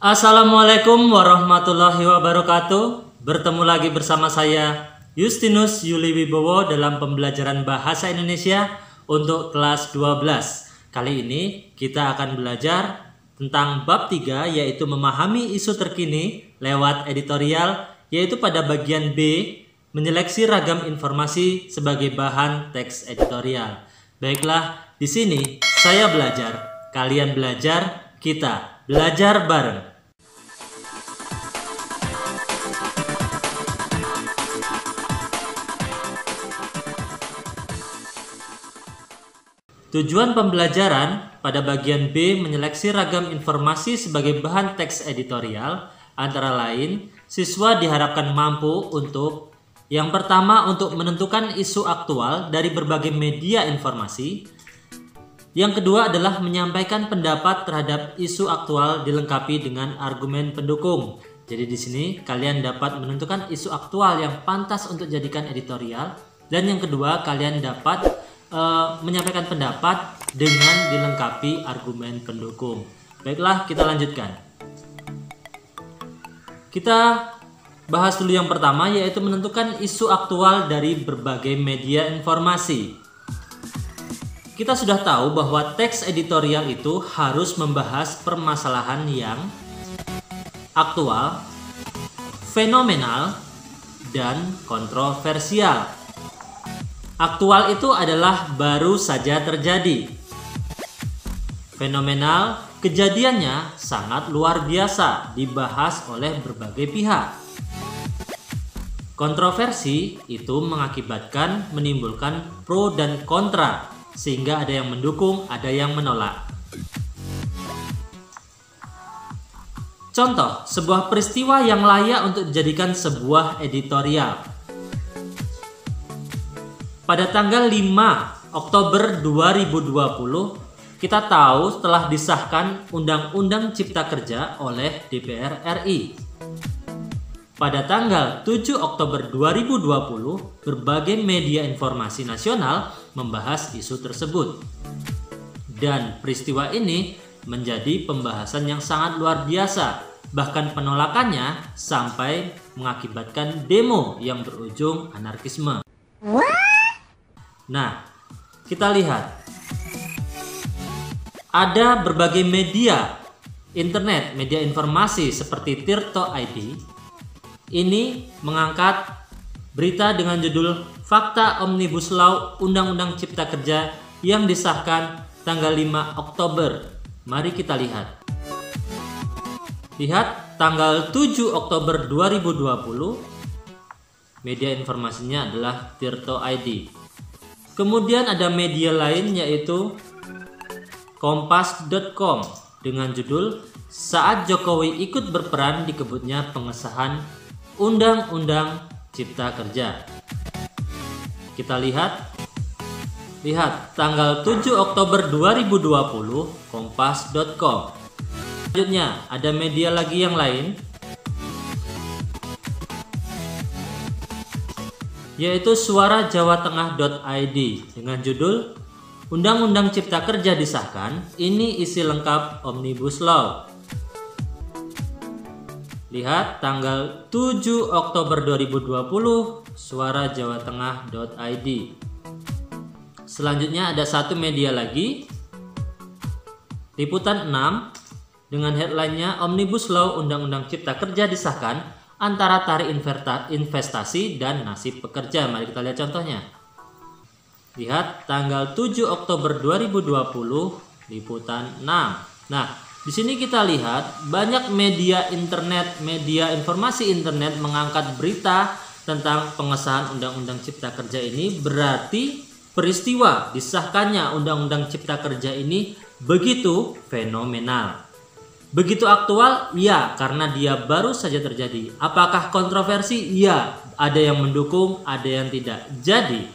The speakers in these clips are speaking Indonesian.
Assalamualaikum warahmatullahi wabarakatuh. Bertemu lagi bersama saya Justinus Yuli Wibowo dalam pembelajaran Bahasa Indonesia untuk kelas 12. Kali ini kita akan belajar tentang bab 3, yaitu memahami isu terkini lewat editorial, yaitu pada bagian B, menyeleksi ragam informasi sebagai bahan teks editorial. Baiklah, di sini saya belajar, kalian belajar, kita belajar bareng. Tujuan pembelajaran pada bagian B menyeleksi ragam informasi sebagai bahan teks editorial, antara lain siswa diharapkan mampu untuk yang pertama untuk menentukan isu aktual dari berbagai media informasi. Yang kedua adalah menyampaikan pendapat terhadap isu aktual dilengkapi dengan argumen pendukung. Jadi di sini kalian dapat menentukan isu aktual yang pantas untuk jadikan editorial, dan yang kedua kalian dapat menyampaikan pendapat dengan dilengkapi argumen pendukung. Baiklah, kita lanjutkan. Kita bahas dulu yang pertama, yaitu menentukan isu aktual dari berbagai media informasi. Kita sudah tahu bahwa teks editorial itu harus membahas permasalahan yang aktual, fenomenal, dan kontroversial. Aktual itu adalah baru saja terjadi. Fenomenal, kejadiannya sangat luar biasa, dibahas oleh berbagai pihak. Kontroversi itu mengakibatkan menimbulkan pro dan kontra, sehingga ada yang mendukung, ada yang menolak. Contoh, sebuah peristiwa yang layak untuk dijadikan sebuah editorial. Pada tanggal 5 Oktober 2020, kita tahu setelah disahkan Undang-Undang Cipta Kerja oleh DPR RI. Pada tanggal 7 Oktober 2020, berbagai media informasi nasional membahas isu tersebut. Dan peristiwa ini menjadi pembahasan yang sangat luar biasa. Bahkan penolakannya sampai mengakibatkan demo yang berujung anarkisme. Nah, kita lihat. Ada berbagai media internet, media informasi seperti Tirto.id. Ini mengangkat berita dengan judul Fakta Omnibus Law Undang-Undang Cipta Kerja yang disahkan tanggal 5 Oktober. Mari kita lihat. Lihat tanggal 7 Oktober 2020. Media informasinya adalah Tirto.id. Kemudian ada media lain, yaitu Kompas.com dengan judul Saat Jokowi ikut berperan dikebutnya pengesahan Undang-Undang Cipta Kerja. Kita lihat tanggal 7 Oktober 2020, Kompas.com. Selanjutnya ada media lagi yang lain, yaitu suarajawatengah.id dengan judul Undang-Undang Cipta Kerja disahkan, ini isi lengkap Omnibus Law. Lihat tanggal 7 Oktober 2020, suarajawatengah.id. Selanjutnya ada satu media lagi, Liputan 6 dengan headline-nya Omnibus Law Undang-Undang Cipta Kerja disahkan, antara tarif investasi dan nasib pekerja. Mari kita lihat contohnya. Lihat tanggal 7 Oktober 2020, Liputan 6. Nah, di sini kita lihat banyak media internet, media informasi internet mengangkat berita tentang pengesahan Undang-Undang Cipta Kerja ini. Berarti peristiwa disahkannya Undang-Undang Cipta Kerja ini begitu fenomenal. Begitu aktual? Ya, karena dia baru saja terjadi. Apakah kontroversi? Ya, ada yang mendukung, ada yang tidak. Jadi,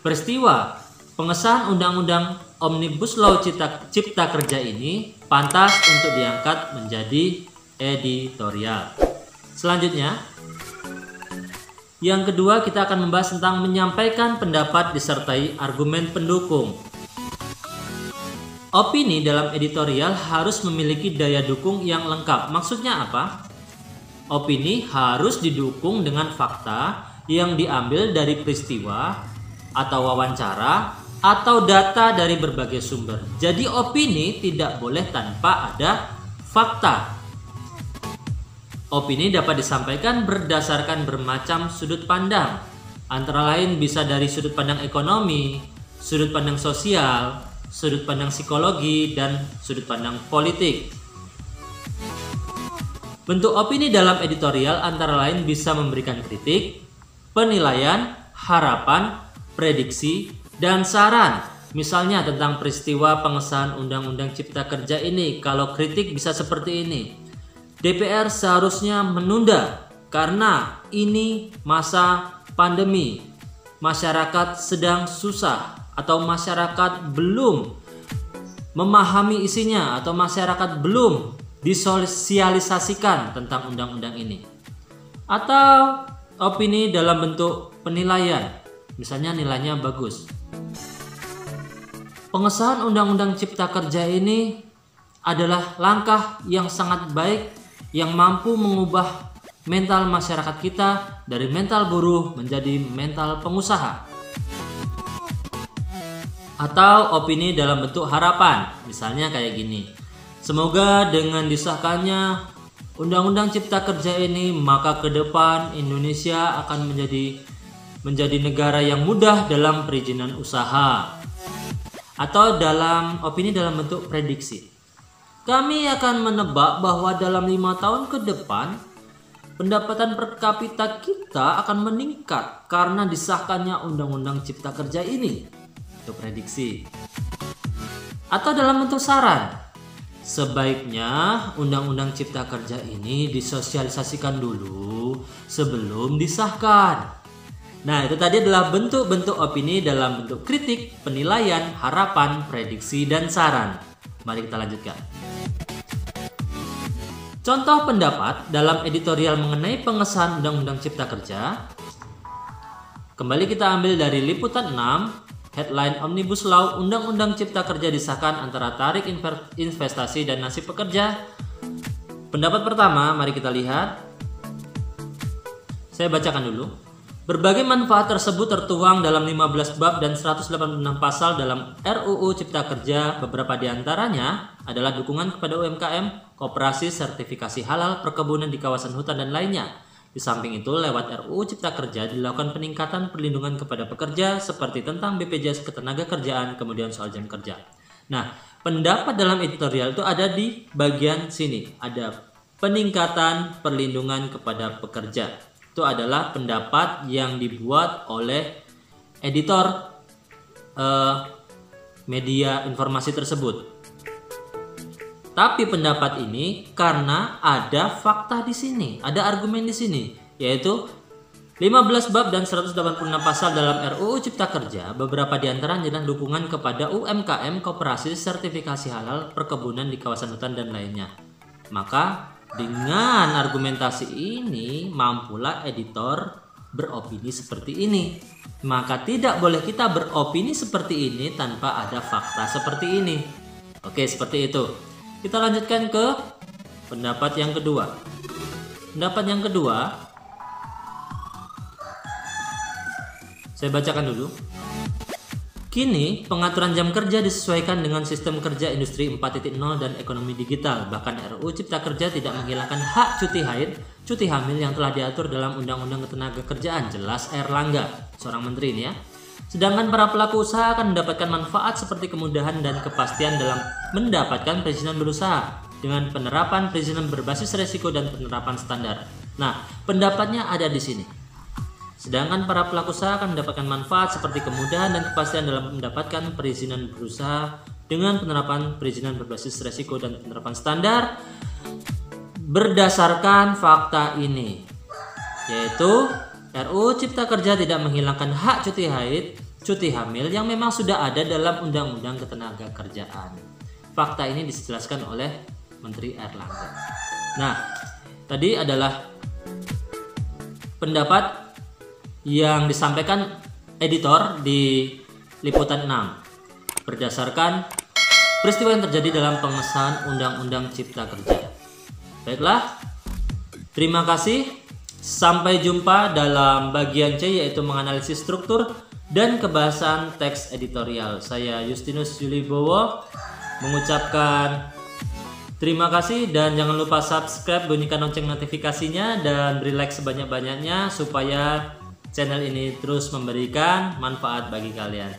peristiwa pengesahan Undang-Undang Omnibus Law Cipta Kerja ini pantas untuk diangkat menjadi editorial. Selanjutnya, yang kedua kita akan membahas tentang menyampaikan pendapat disertai argumen pendukung. Opini dalam editorial harus memiliki daya dukung yang lengkap. Maksudnya apa? Opini harus didukung dengan fakta yang diambil dari peristiwa atau wawancara atau data dari berbagai sumber. Jadi opini tidak boleh tanpa ada fakta. Opini dapat disampaikan berdasarkan bermacam sudut pandang. Antara lain bisa dari sudut pandang ekonomi, sudut pandang sosial, sudut pandang psikologi, dan sudut pandang politik. Bentuk opini dalam editorial antara lain bisa memberikan kritik, penilaian, harapan, prediksi, dan saran. Misalnya tentang peristiwa pengesahan Undang-Undang Cipta Kerja ini, kalau kritik bisa seperti ini. DPR seharusnya menunda karena ini masa pandemi. Masyarakat sedang susah atau masyarakat belum memahami isinya atau masyarakat belum disosialisasikan tentang undang-undang ini. Atau opini dalam bentuk penilaian, misalnya nilainya bagus. Pengesahan Undang-Undang Cipta Kerja ini adalah langkah yang sangat baik yang mampu mengubah mental masyarakat kita dari mental buruh menjadi mental pengusaha. Atau opini dalam bentuk harapan, misalnya kayak gini. Semoga dengan disahkannya Undang-Undang Cipta Kerja ini, maka ke depan Indonesia akan menjadi negara yang mudah dalam perizinan usaha. Atau dalam opini dalam bentuk prediksi. Kami akan menebak bahwa dalam 5 tahun ke depan pendapatan per kapita kita akan meningkat karena disahkannya Undang-Undang Cipta Kerja ini. Itu prediksi. Atau dalam bentuk saran. Sebaiknya Undang-Undang Cipta Kerja ini disosialisasikan dulu sebelum disahkan. Nah, itu tadi adalah bentuk-bentuk opini dalam bentuk kritik, penilaian, harapan, prediksi, dan saran. Mari kita lanjutkan. Contoh pendapat dalam editorial mengenai pengesahan Undang-Undang Cipta Kerja. Kembali kita ambil dari Liputan 6, headline Omnibus Law Undang-Undang Cipta Kerja disahkan antara tarik investasi dan nasib pekerja. Pendapat pertama, mari kita lihat. Saya bacakan dulu. Berbagai manfaat tersebut tertuang dalam 15 bab dan 186 pasal dalam RUU Cipta Kerja. Beberapa di antaranya adalah dukungan kepada UMKM, koperasi, sertifikasi halal, perkebunan di kawasan hutan, dan lainnya. Di samping itu, lewat RUU Cipta Kerja dilakukan peningkatan perlindungan kepada pekerja seperti tentang BPJS Ketenagakerjaan, kemudian soal jam kerja. Nah, pendapat dalam editorial itu ada di bagian sini. Ada peningkatan perlindungan kepada pekerja. Itu adalah pendapat yang dibuat oleh editor media informasi tersebut. Tapi pendapat ini karena ada fakta di sini, ada argumen di sini, yaitu 15 bab dan 186 pasal dalam RUU Cipta Kerja. Beberapa di antaranya adalah dukungan kepada UMKM, koperasi, sertifikasi halal, perkebunan di kawasan hutan, dan lainnya. Maka dengan argumentasi ini mampulah editor beropini seperti ini. Maka tidak boleh kita beropini seperti ini tanpa ada fakta seperti ini. Oke, seperti itu. Kita lanjutkan ke pendapat yang kedua. Pendapat yang kedua, saya bacakan dulu. Kini, pengaturan jam kerja disesuaikan dengan sistem kerja industri 4.0 dan ekonomi digital. Bahkan RUU Cipta Kerja tidak menghilangkan hak cuti haid, cuti hamil yang telah diatur dalam Undang-Undang Ketenagakerjaan. Jelas Erlangga, seorang menteri ini ya. Sedangkan para pelaku usaha akan mendapatkan manfaat seperti kemudahan dan kepastian dalam mendapatkan perizinan berusaha dengan penerapan perizinan berbasis resiko dan penerapan standar. Nah, pendapatnya ada di sini. Sedangkan para pelaku usaha akan mendapatkan manfaat seperti kemudahan dan kepastian dalam mendapatkan perizinan berusaha dengan penerapan perizinan berbasis resiko dan penerapan standar berdasarkan fakta ini, yaitu RUU Cipta Kerja tidak menghilangkan hak cuti haid, cuti hamil yang memang sudah ada dalam Undang-Undang Ketenagakerjaan. Fakta ini dijelaskan oleh Menteri Erlangga. Nah, tadi adalah pendapat yang disampaikan editor di Liputan 6 berdasarkan peristiwa yang terjadi dalam pengesahan Undang-Undang Cipta Kerja. Baiklah, terima kasih. Sampai jumpa dalam bagian C, yaitu menganalisis struktur dan kebahasan teks editorial. Saya Justinus Yulibowo mengucapkan terima kasih dan jangan lupa subscribe, bunyikan lonceng notifikasinya dan beri like sebanyak-banyaknya supaya channel ini terus memberikan manfaat bagi kalian.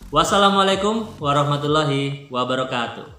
Wassalamualaikum warahmatullahi wabarakatuh.